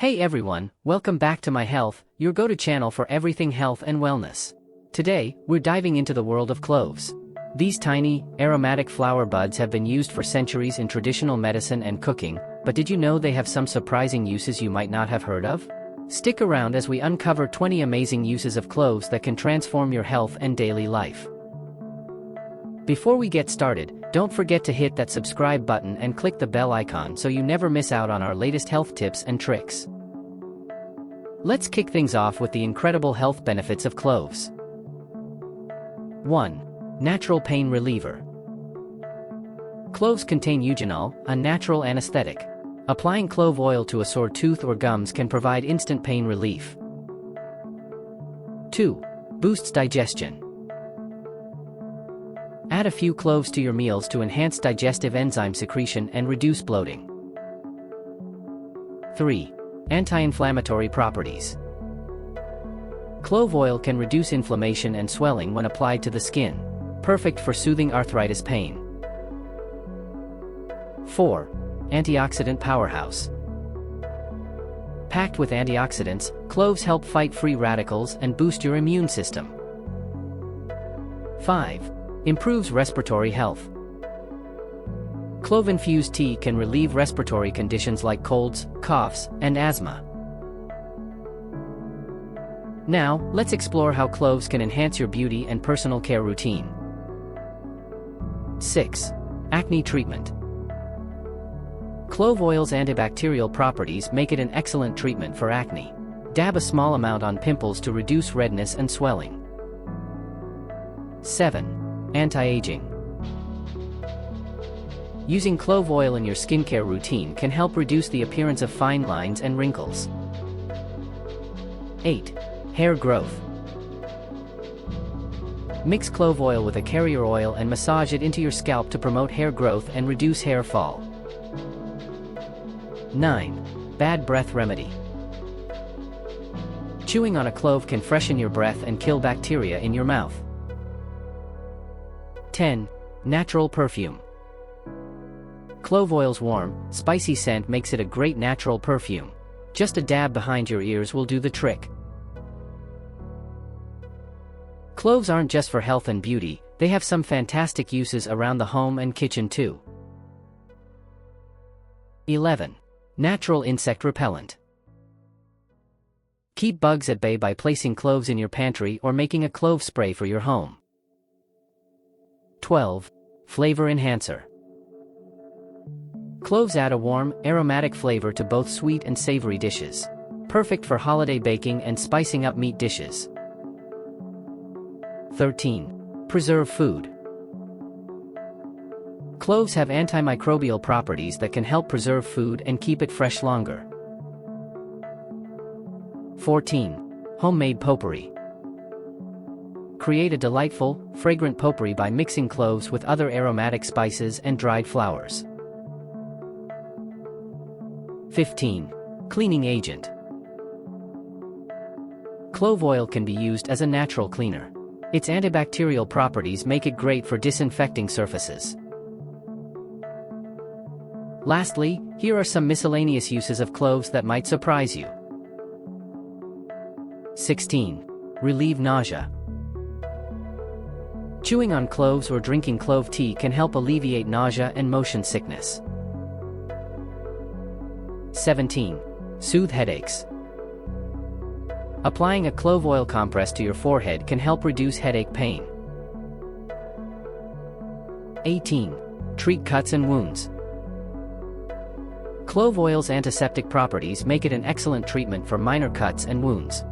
Hey everyone, welcome back to My Health, your go-to channel for everything health and wellness. Today, we're diving into the world of cloves. These tiny, aromatic flower buds have been used for centuries in traditional medicine and cooking, but did you know they have some surprising uses you might not have heard of? Stick around as we uncover 20 amazing uses of cloves that can transform your health and daily life. Before we get started, don't forget to hit that subscribe button and click the bell icon so you never miss out on our latest health tips and tricks. Let's kick things off with the incredible health benefits of cloves. 1. Natural pain reliever. Cloves contain eugenol, a natural anesthetic. Applying clove oil to a sore tooth or gums can provide instant pain relief. 2. Boosts digestion. Add a few cloves to your meals to enhance digestive enzyme secretion and reduce bloating. 3. Anti-inflammatory properties. Clove oil can reduce inflammation and swelling when applied to the skin. Perfect for soothing arthritis pain. 4. Antioxidant powerhouse. Packed with antioxidants, cloves help fight free radicals and boost your immune system. 5. Improves respiratory health. Clove-infused tea can relieve respiratory conditions like colds, coughs, and asthma. Now, let's explore how cloves can enhance your beauty and personal care routine. 6. Acne treatment. Clove oil's antibacterial properties make it an excellent treatment for acne. Dab a small amount on pimples to reduce redness and swelling. 7. Anti-aging. Using clove oil in your skincare routine can help reduce the appearance of fine lines and wrinkles. 8. Hair growth. Mix clove oil with a carrier oil and massage it into your scalp to promote hair growth and reduce hair fall. 9. Bad breath remedy. Chewing on a clove can freshen your breath and kill bacteria in your mouth. 10. Natural perfume. Clove oil's warm, spicy scent makes it a great natural perfume. Just a dab behind your ears will do the trick. Cloves aren't just for health and beauty, they have some fantastic uses around the home and kitchen too. 11. Natural insect repellent. Keep bugs at bay by placing cloves in your pantry or making a clove spray for your home. 12. Flavor enhancer. Cloves add a warm, aromatic flavor to both sweet and savory dishes. Perfect for holiday baking and spicing up meat dishes. 13. Preserve food. Cloves have antimicrobial properties that can help preserve food and keep it fresh longer. 14. Homemade potpourri. Create a delightful, fragrant potpourri by mixing cloves with other aromatic spices and dried flowers. 15. Cleaning agent. Clove oil can be used as a natural cleaner. Its antibacterial properties make it great for disinfecting surfaces. Lastly, here are some miscellaneous uses of cloves that might surprise you. 16. Relieve nausea. Chewing on cloves or drinking clove tea can help alleviate nausea and motion sickness. 17. Soothe headaches. Applying a clove oil compress to your forehead can help reduce headache pain. 18. Treat cuts and wounds. Clove oil's antiseptic properties make it an excellent treatment for minor cuts and wounds.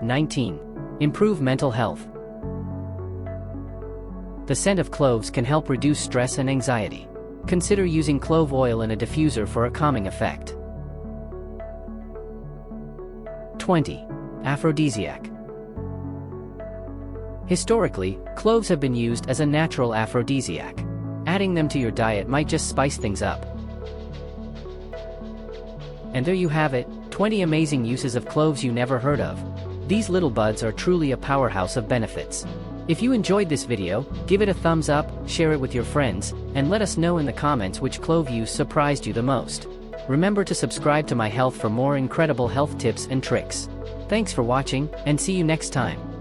19. Improve mental health. The scent of cloves can help reduce stress and anxiety. Consider using clove oil in a diffuser for a calming effect. 20. Aphrodisiac. Historically, cloves have been used as a natural aphrodisiac. Adding them to your diet might just spice things up. And there you have it, 20 amazing uses of cloves you never heard of. These little buds are truly a powerhouse of benefits. If you enjoyed this video, give it a thumbs up, share it with your friends, and let us know in the comments which clove use surprised you the most. Remember to subscribe to my health for more incredible health tips and tricks. Thanks for watching, and see you next time.